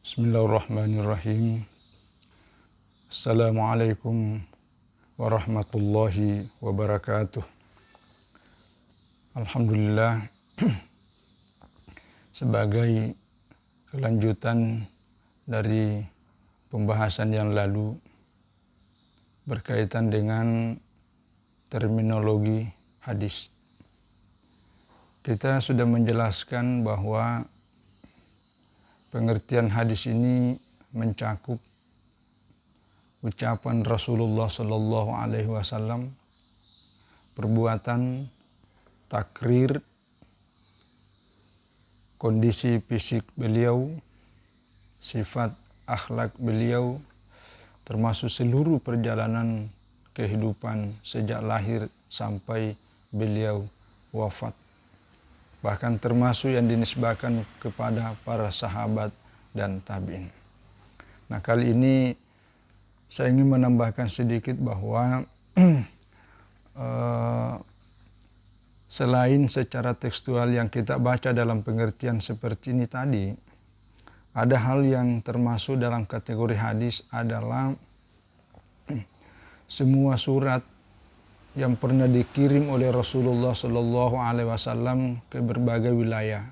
Bismillahirrahmanirrahim. Assalamualaikum warahmatullahi wabarakatuh. Alhamdulillah, sebagai kelanjutan dari pembahasan yang lalu berkaitan dengan terminologi hadis. Kita sudah menjelaskan bahwa pengertian hadis ini mencakup ucapan Rasulullah Sallallahu Alaihi Wasallam, perbuatan, takrir, kondisi fisik beliau, sifat akhlak beliau, termasuk seluruh perjalanan kehidupan sejak lahir sampai beliau wafat. Bahkan termasuk yang dinisbahkan kepada para sahabat dan tabi'in. Nah, kali ini saya ingin menambahkan sedikit bahwa selain secara tekstual yang kita baca dalam pengertian seperti ini tadi, ada hal yang termasuk dalam kategori hadis adalah semua surat yang pernah dikirim oleh Rasulullah Shallallahu Alaihi Wasallam ke berbagai wilayah,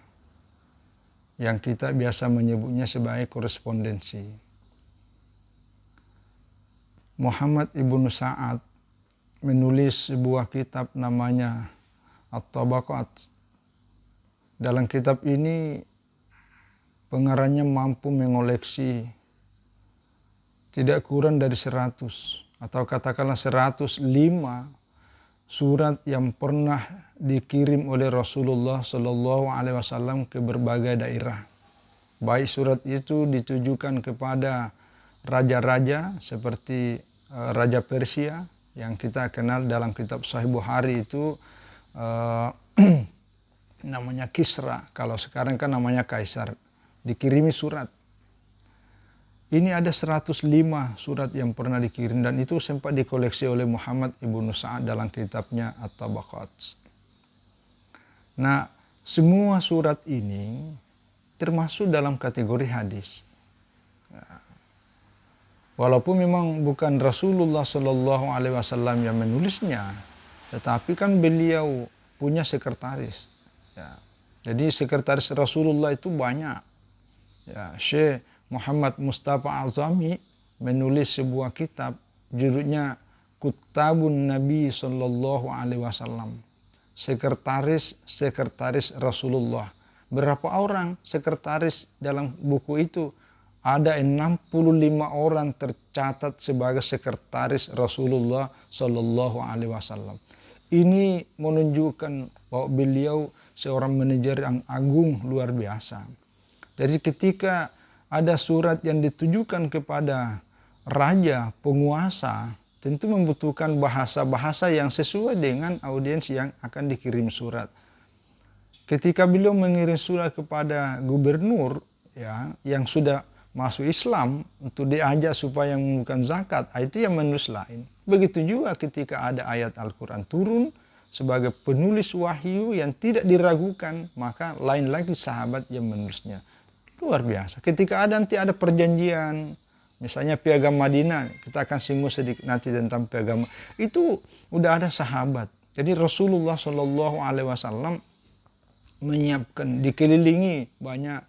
yang kita biasa menyebutnya sebagai korespondensi. Muhammad ibnu Sa'ad menulis sebuah kitab namanya At-Tabaqat. Dalam kitab ini pengarangnya mampu mengoleksi tidak kurang dari 100 atau katakanlah 105 surat yang pernah dikirim oleh Rasulullah Shallallahu Alaihi Wasallam ke berbagai daerah. Baik surat itu ditujukan kepada raja-raja seperti Raja Persia yang kita kenal dalam kitab Sahih Bukhari itu namanya Kisra. Kalau sekarang kan namanya Kaisar. Dikirimi surat. Ini ada 105 surat yang pernah dikirim dan itu sempat dikoleksi oleh Muhammad ibnu Sa'ad dalam kitabnya At-Tabaqat. Nah, semua surat ini termasuk dalam kategori hadis. Walaupun memang bukan Rasulullah Shallallahu Alaihi Wasallam yang menulisnya, tetapi kan beliau punya sekretaris. Ya. Jadi sekretaris Rasulullah itu banyak. Ya, Syekh Muhammad Mustafa Azami menulis sebuah kitab judulnya Kutabun Nabi Sallallahu Alaihi Wasallam. Sekretaris Rasulullah. Berapa orang sekretaris dalam buku itu? Ada 65 orang tercatat sebagai sekretaris Rasulullah Sallallahu Alaihi Wasallam. Ini menunjukkan bahwa beliau seorang manajer yang agung luar biasa. Jadi ketika ada surat yang ditujukan kepada raja, penguasa, tentu membutuhkan bahasa-bahasa yang sesuai dengan audiens yang akan dikirim surat. Ketika beliau mengirim surat kepada gubernur ya, yang sudah masuk Islam untuk diajak supaya menunaikan zakat, itu yang menulis lain. Begitu juga ketika ada ayat Al-Quran turun sebagai penulis wahyu yang tidak diragukan, maka lain lagi sahabat yang menulisnya. Luar biasa. Ketika nanti ada perjanjian, misalnya Piagam Madinah, kita akan singgung sedikit nanti tentang Piagam. Itu udah ada sahabat. Jadi Rasulullah Shallallahu Alaihi Wasallam menyiapkan, dikelilingi banyak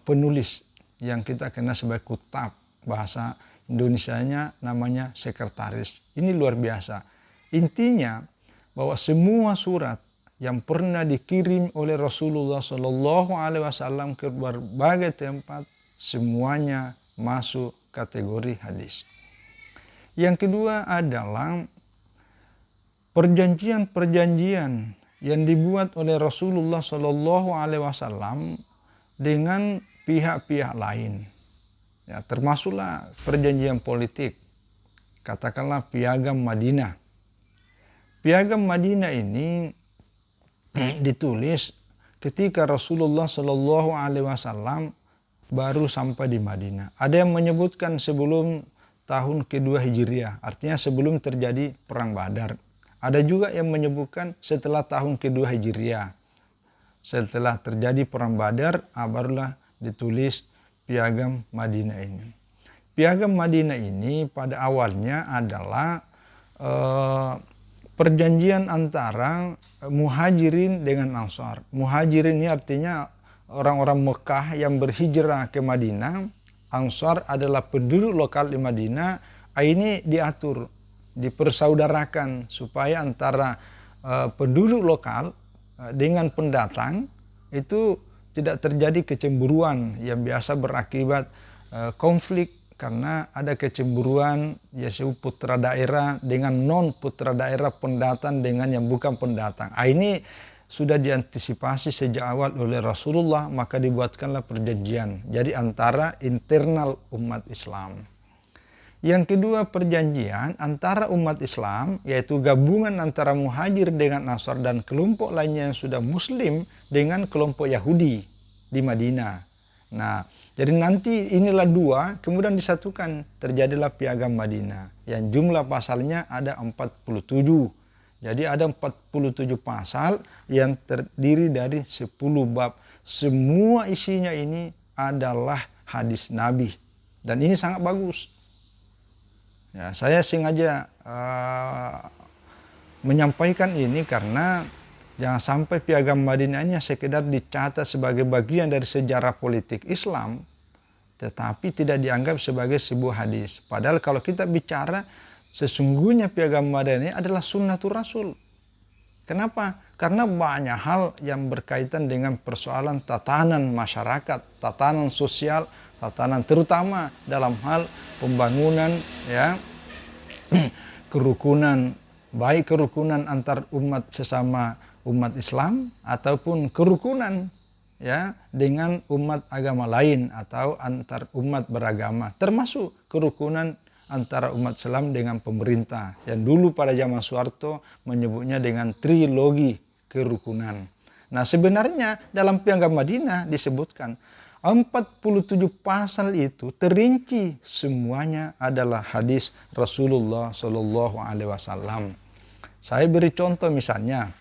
penulis yang kita kenal sebagai kutab. Bahasa Indonesianya namanya sekretaris. Ini luar biasa. Intinya bahwa semua surat yang pernah dikirim oleh Rasulullah Shallallahu Alaihi Wasallam ke berbagai tempat, semuanya masuk kategori hadis. Yang kedua adalah perjanjian-perjanjian yang dibuat oleh Rasulullah Shallallahu Alaihi Wasallam dengan pihak-pihak lain. Ya, termasuklah perjanjian politik. Katakanlah Piagam Madinah. Piagam Madinah ini ditulis ketika Rasulullah Shallallahu Alaihi Wasallam baru sampai di Madinah. Ada yang menyebutkan sebelum tahun kedua Hijriah, artinya sebelum terjadi perang Badar. Ada juga yang menyebutkan setelah tahun kedua Hijriah. Setelah terjadi perang Badar, barulah ditulis Piagam Madinah ini. Piagam Madinah ini pada awalnya adalah perjanjian antara Muhajirin dengan Ansar. Muhajirin ini artinya orang-orang Mekah yang berhijrah ke Madinah. Ansar adalah penduduk lokal di Madinah. Ini diatur, dipersaudarakan supaya antara penduduk lokal dengan pendatang itu tidak terjadi kecemburuan yang biasa berakibat konflik karena ada kecemburuan yaitu putra daerah dengan non putra daerah, pendatang dengan yang bukan pendatang. Ini sudah diantisipasi sejak awal oleh Rasulullah, maka dibuatkanlah perjanjian jadi antara internal umat Islam. Yang kedua, perjanjian antara umat Islam, yaitu gabungan antara Muhajir dengan Ansar dan kelompok lainnya yang sudah Muslim dengan kelompok Yahudi di Madinah. Nah, jadi nanti inilah dua, kemudian disatukan, terjadilah Piagam Madinah yang jumlah pasalnya ada 47. Jadi ada 47 pasal yang terdiri dari 10 bab. Semua isinya ini adalah hadis Nabi dan ini sangat bagus. Ya, saya sengaja menyampaikan ini karena jangan sampai Piagam Madinah hanya sekedar dicatat sebagai bagian dari sejarah politik Islam, tetapi tidak dianggap sebagai sebuah hadis. Padahal kalau kita bicara, sesungguhnya Piagam Madinah ini adalah sunnatul Rasul. Kenapa? Karena banyak hal yang berkaitan dengan persoalan tatanan masyarakat, tatanan sosial, tatanan terutama dalam hal pembangunan, ya, kerukunan, baik kerukunan antar umat sesama umat Islam ataupun kerukunan, ya, dengan umat agama lain atau antar umat beragama, termasuk kerukunan antara umat Islam dengan pemerintah yang dulu pada zaman Soeharto menyebutnya dengan trilogi kerukunan. Nah, sebenarnya dalam Piagam Madinah disebutkan 47 pasal itu terinci semuanya adalah hadis Rasulullah Shallallahu Alaihi Wasallam. Saya beri contoh misalnya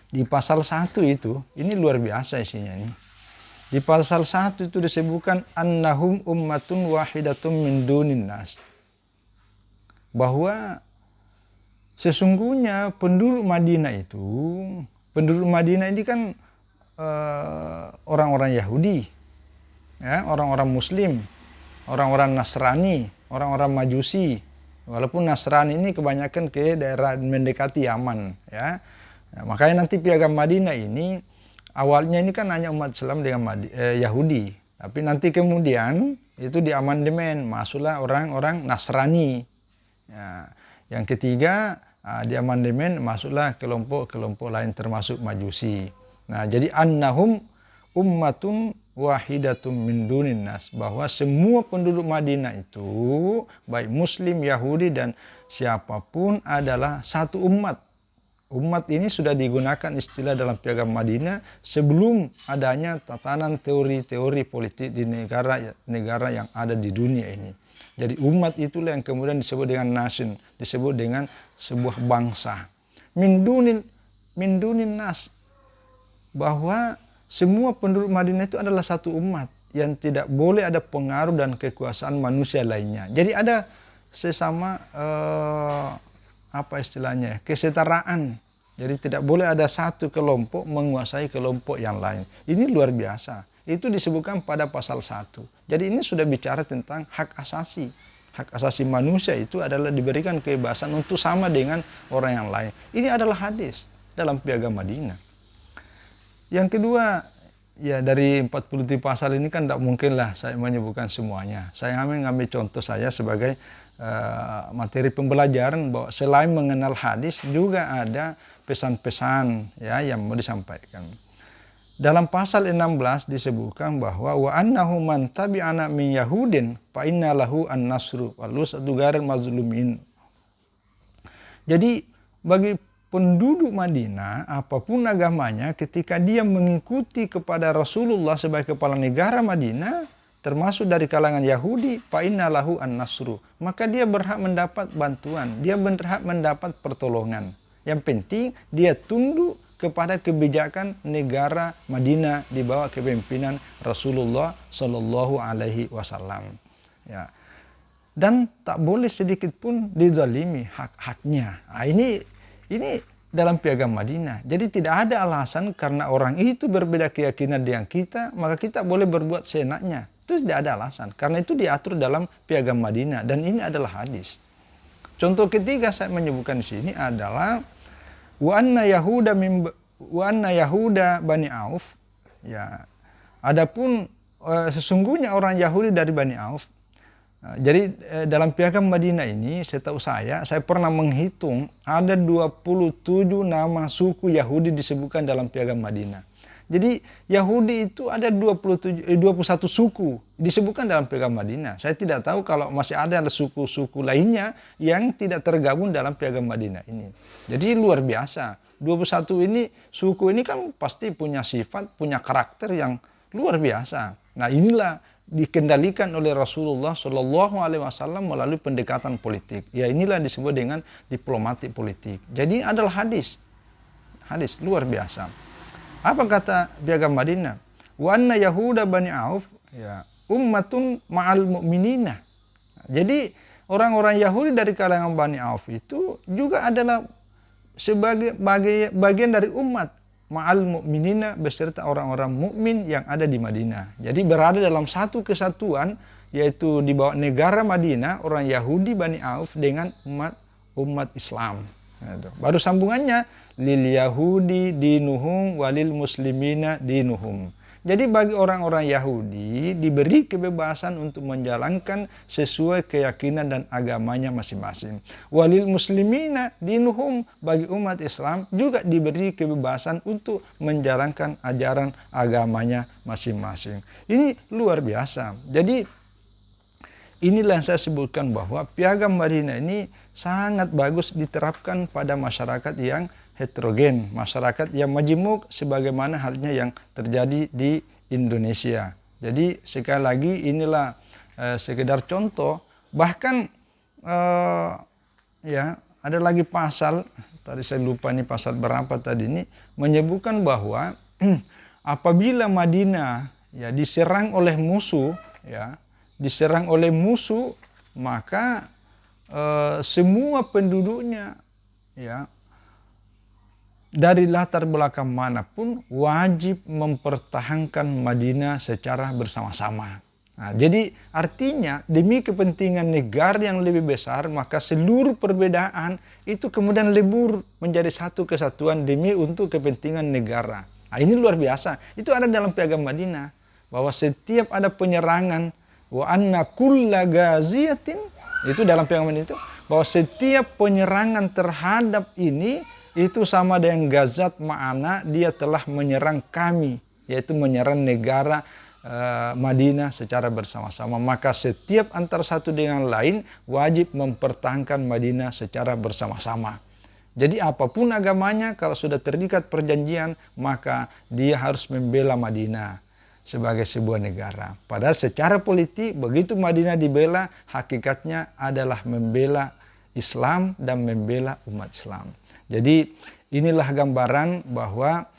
di pasal 1 itu, ini luar biasa isinya ini. Di pasal 1 itu disebutkan annahum ummatun wahidatun min dunin nas. Bahwa sesungguhnya penduduk Madinah ini kan orang-orang Yahudi, ya, orang-orang Muslim, orang-orang Nasrani, orang-orang Majusi. Walaupun Nasrani ini kebanyakan ke daerah mendekati Yaman, ya. Nah, makanya nanti Piagam Madinah ini awalnya ini kan hanya umat Islam dengan Yahudi, tapi nanti kemudian itu diamandemen, masuklah orang-orang Nasrani. Ya, yang ketiga diamandemen masuklah kelompok-kelompok lain termasuk Majusi. Nah, jadi annahum ummatun wahidatun min dunin nas, bahwa semua penduduk Madinah itu baik Muslim, Yahudi dan siapapun adalah satu umat. Umat ini sudah digunakan istilah dalam Piagam Madinah sebelum adanya tatanan teori-teori politik di negara yang ada di dunia ini. Jadi umat itulah yang kemudian disebut dengan nation, disebut dengan sebuah bangsa. Min dunin nas, bahwa semua penduduk Madinah itu adalah satu umat yang tidak boleh ada pengaruh dan kekuasaan manusia lainnya. Jadi ada sesama apa istilahnya, kesetaraan. Jadi tidak boleh ada satu kelompok menguasai kelompok yang lain. Ini luar biasa. Itu disebutkan pada pasal 1. Jadi ini sudah bicara tentang hak asasi. Hak asasi manusia itu adalah diberikan kebebasan untuk sama dengan orang yang lain. Ini adalah hadis dalam Piagam Madinah. Yang kedua, ya dari 40 pasal ini kan tidak mungkinlah saya menyebutkan semuanya. Saya mengambil contoh saya sebagai materi pembelajaran bahwa selain mengenal hadis juga ada pesan-pesan, ya, yang mau disampaikan. Dalam pasal 16 disebutkan bahwa wa annahu man tabi'ana min yahudin fa inna lahu an-nasru wal lusadu ghairil mazlumin. Jadi bagi penduduk Madinah apapun agamanya, ketika dia mengikuti kepada Rasulullah sebagai kepala negara Madinah, termasuk dari kalangan Yahudi, fa inna lahu an-nasru, maka dia berhak mendapat bantuan, dia berhak mendapat pertolongan. Yang penting dia tunduk kepada kebijakan negara Madinah di bawah kepemimpinan Rasulullah Shallallahu Alaihi Wasallam. Ya. Dan tak boleh sedikit pun dizalimi hak-haknya. Nah, ini dalam Piagam Madinah. Jadi tidak ada alasan karena orang itu berbeda keyakinan dengan kita, maka kita boleh berbuat seenaknya. Itu tidak ada alasan. Karena itu diatur dalam Piagam Madinah dan ini adalah hadis. Contoh ketiga saya menyebutkan di sini adalah wa anna Yahuda Bani Auf. Ya. Adapun sesungguhnya orang Yahudi dari Bani Auf. Jadi dalam Piagam Madinah ini setahu saya pernah menghitung ada 27 nama suku Yahudi disebutkan dalam Piagam Madinah. Jadi Yahudi itu ada 21 suku disebutkan dalam Piagam Madinah. Saya tidak tahu kalau masih ada suku-suku lainnya yang tidak tergabung dalam Piagam Madinah ini. Jadi luar biasa. 21 ini suku ini kan pasti punya sifat, punya karakter yang luar biasa. Nah, inilah dikendalikan oleh Rasulullah Shallallahu Alaihi Wasallam melalui pendekatan politik. Ya, inilah disebut dengan diplomatik politik. Jadi adalah hadis luar biasa. Apa kata Piagam Madinah? Wa anna Yahuda Bani Auf ya ummatun ma'al mu'minina. Jadi orang-orang Yahudi dari kalangan Bani Auf itu juga adalah sebagai bagian dari umat ma'al mu'minina beserta orang-orang mukmin yang ada di Madinah. Jadi berada dalam satu kesatuan yaitu di bawah negara Madinah, orang Yahudi Bani Auf dengan umat Islam. Baru sambungannya lil Yahudi dinuhum walil muslimina dinuhum. Jadi bagi orang-orang Yahudi diberi kebebasan untuk menjalankan sesuai keyakinan dan agamanya masing-masing. Walil muslimina dinuhum, bagi umat Islam juga diberi kebebasan untuk menjalankan ajaran agamanya masing-masing. Ini luar biasa. Jadi inilah yang saya sebutkan bahwa Piagam Madinah ini sangat bagus diterapkan pada masyarakat yang heterogen, masyarakat yang majemuk sebagaimana halnya yang terjadi di Indonesia. Jadi sekali lagi inilah sekedar contoh. Bahkan ya ada lagi pasal, tadi saya lupa nih pasal berapa tadi ini, menyebutkan bahwa apabila Madinah ya diserang oleh musuh, maka semua penduduknya ya dari latar belakang manapun wajib mempertahankan Madinah secara bersama-sama. Nah, jadi artinya demi kepentingan negara yang lebih besar maka seluruh perbedaan itu kemudian lebur menjadi satu kesatuan demi untuk kepentingan negara. Nah, ini luar biasa. Itu ada dalam Piagam Madinah bahwa setiap ada penyerangan wa anna kulla ghaziyatin, itu dalam Piagam Madinah itu bahwa setiap penyerangan terhadap ini itu sama dengan gazat ma'ana, dia telah menyerang kami, yaitu menyerang negara Madinah secara bersama-sama. Maka setiap antara satu dengan lain wajib mempertahankan Madinah secara bersama-sama. Jadi apapun agamanya, kalau sudah terikat perjanjian, maka dia harus membela Madinah sebagai sebuah negara. Padahal secara politik, begitu Madinah dibela, hakikatnya adalah membela Islam dan membela umat Islam. Jadi inilah gambaran bahwa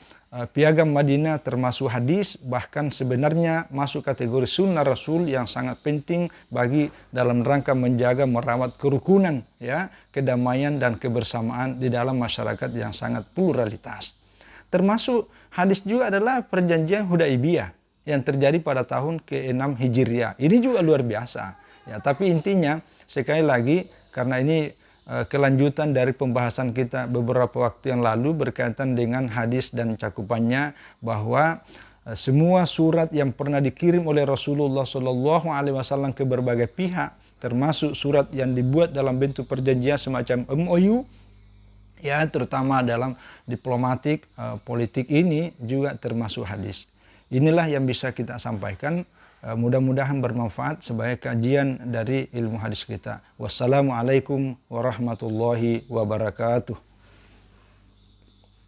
Piagam Madinah termasuk hadis, bahkan sebenarnya masuk kategori sunnah Rasul yang sangat penting bagi dalam rangka menjaga merawat kerukunan, ya, kedamaian dan kebersamaan di dalam masyarakat yang sangat pluralitas. Termasuk hadis juga adalah perjanjian Hudaibiyah yang terjadi pada tahun ke-6 Hijriah. Ini juga luar biasa. Ya, tapi intinya sekali lagi karena ini kelanjutan dari pembahasan kita beberapa waktu yang lalu berkaitan dengan hadis dan cakupannya, bahwa semua surat yang pernah dikirim oleh Rasulullah Shallallahu Alaihi Wasallam ke berbagai pihak, termasuk surat yang dibuat dalam bentuk perjanjian semacam MOU, ya, terutama dalam diplomatik politik ini juga termasuk hadis. Inilah yang bisa kita sampaikan. Mudah-mudahan bermanfaat sebagai kajian dari ilmu hadis kita. Wassalamualaikum warahmatullahi wabarakatuh.